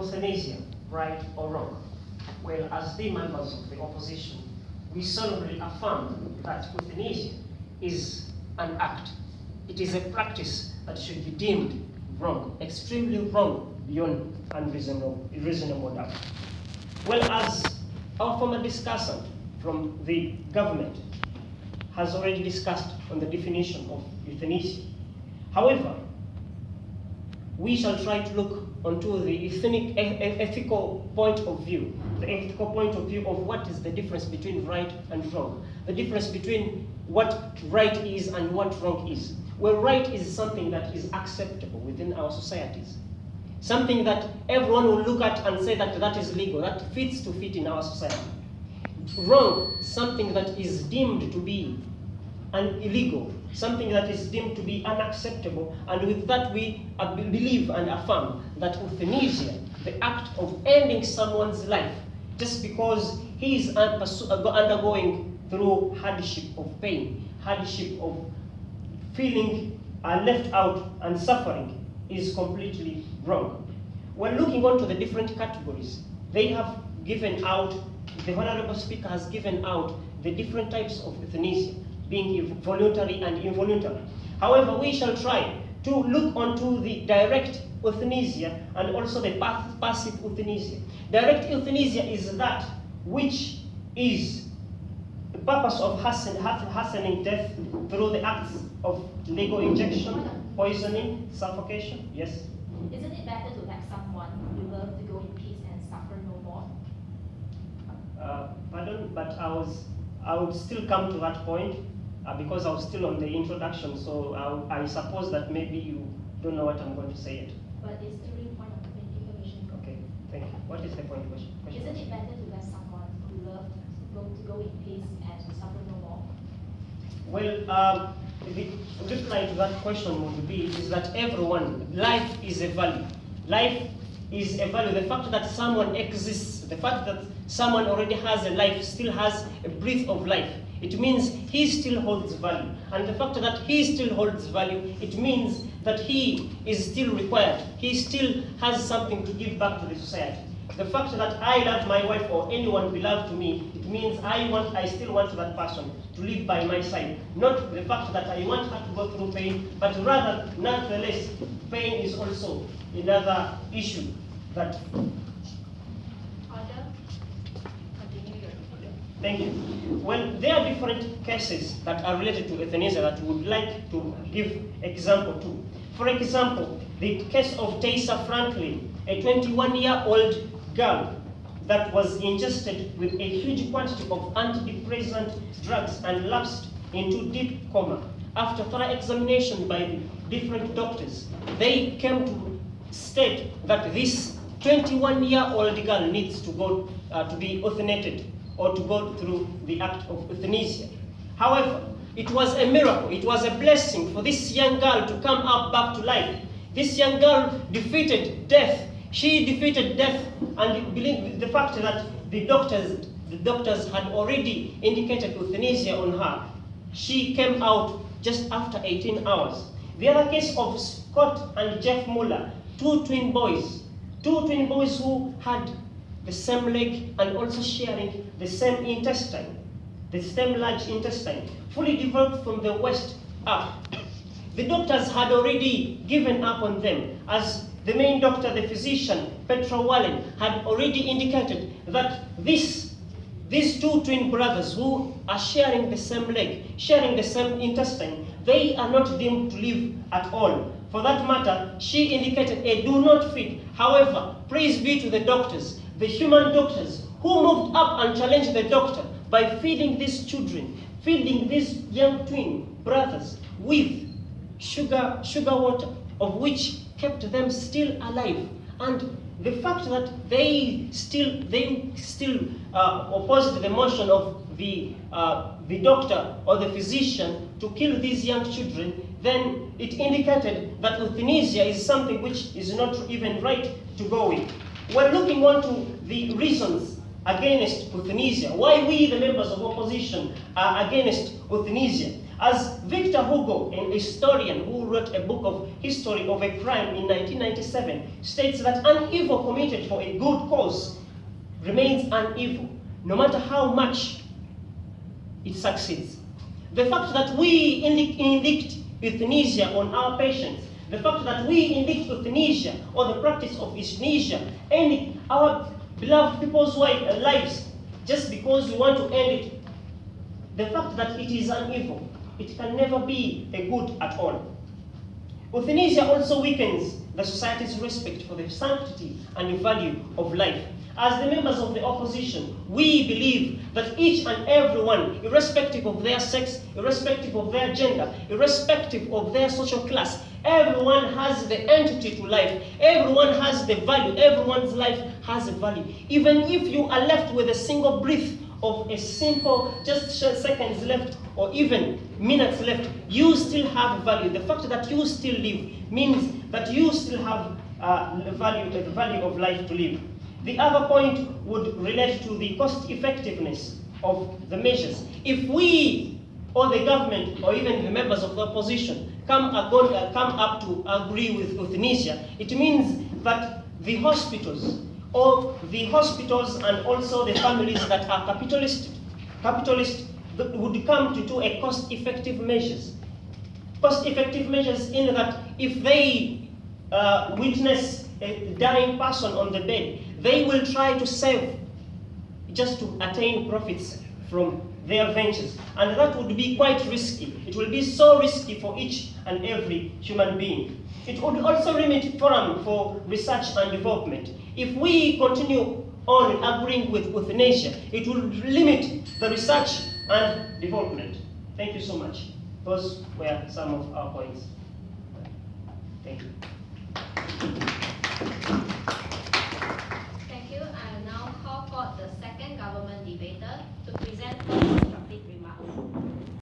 euthanasia right or wrong? Well, as the members of the opposition, we solemnly affirm that euthanasia is an act. It is a practice that should be deemed wrong, extremely wrong, beyond reasonable doubt. Well, as our former discussant from the government has already discussed on the definition of euthanasia. However, we shall try to look onto the ethical point of view, the ethical point of view of what is the difference between right and wrong, the difference between what right is and what wrong is. Well, right is something that is acceptable within our societies, something that everyone will look at and say that that is legal, that fits to fit in our society. Wrong, something that is deemed to be illegal, something that is deemed to be unacceptable, and with that we believe and affirm that euthanasia, the act of ending someone's life just because he is undergoing through hardship of pain, hardship of feeling left out and suffering, is completely wrong. When looking on to the different categories, they have given out, the Honorable Speaker has given out the different types of euthanasia, being voluntary and involuntary. However, we shall try to look onto the direct euthanasia and also the passive euthanasia. Direct euthanasia is that which is the purpose of hastening death through the acts of legal injection, poisoning, suffocation. Yes? Isn't it better to let someone you love to go in peace and suffer no more? Pardon, but I would still come to that point because I was still on the introduction, so I suppose that maybe you don't know what I'm going to say yet. But it's the real point of the information. Okay, thank you. What is the point question? Isn't it better to let someone who loved to go in peace and suffer no more? Well, the reply to that question would be is that everyone, life is a value. Life is a value. The fact that someone exists, the fact that someone already has a life, still has a breath of life, it means he still holds value. And the fact that he still holds value, it means that he is still required. He still has something to give back to the society. The fact that I love my wife or anyone beloved to me, it means I still want that person to live by my side. Not the fact that I want her to go through pain, but rather, nonetheless, pain is also another issue that... Thank you. Well, there are different cases that are related to euthanasia that we would like to give example to. For example, the case of Taysa Franklin, a 21-year-old girl that was ingested with a huge quantity of antidepressant drugs and lapsed into deep coma. After thorough examination by the different doctors, they came to state that this 21-year-old girl needs to go to be euthanated or to go through the act of euthanasia. However, it was a miracle, it was a blessing for this young girl to come up back to life. This young girl defeated death. She defeated death, and believe the fact that the doctors had already indicated euthanasia on her. She came out just after 18 hours. The other case of Scott and Jeff Muller, two twin boys who had the same leg and also sharing the same intestine, the same large intestine, fully developed from the waist up. The doctors had already given up on them, as the main doctor, the physician, Petra Wallen, had already indicated that these two twin brothers who are sharing the same leg, sharing the same intestine, they are not deemed to live at all. For that matter, she indicated a do not feed. However, praise be to the doctors, the human doctors, who moved up and challenged the doctor by feeding these children, feeding these young twin brothers with sugar water, of which kept them still alive. And the fact that they still opposed the motion of the doctor or the physician to kill these young children, then it indicated that euthanasia is something which is not even right to go with. We're looking on to the reasons against euthanasia, why we, the members of opposition, are against euthanasia. As Victor Hugo, an historian who wrote a book of history of a crime in 1997, states that an evil committed for a good cause remains an evil, no matter how much it succeeds. The fact that we indict euthanasia on our patients, the fact that we indict euthanasia or the practice of euthanasia, ending our beloved people's lives just because we want to end it, the fact that it is an evil, it can never be a good at all. Euthanasia also weakens the society's respect for the sanctity and the value of life. As the members of the opposition, we believe that each and every one, irrespective of their sex, irrespective of their gender, irrespective of their social class, everyone has the entity to life. Everyone has the value. Everyone's life has a value. Even if you are left with a single breath of a simple, just seconds left, or even minutes left, you still have value. The fact that you still live means that you still have the value of life to live. The other point would relate to the cost effectiveness of the measures. If we, or the government, or even the members of the opposition, come up to agree with euthanasia, it means that the hospitals, and also the families that are capitalist would come to do a cost-effective measures. Cost-effective measures in that if they witness a dying person on the bed, they will try to save just to attain profits from their ventures. And that would be quite risky. It will be so risky for each and every human being. It would also limit forum for research and development. If we continue on agreeing with euthanasia, it will limit the research and development. Thank you so much. Those were some of our points. Thank you.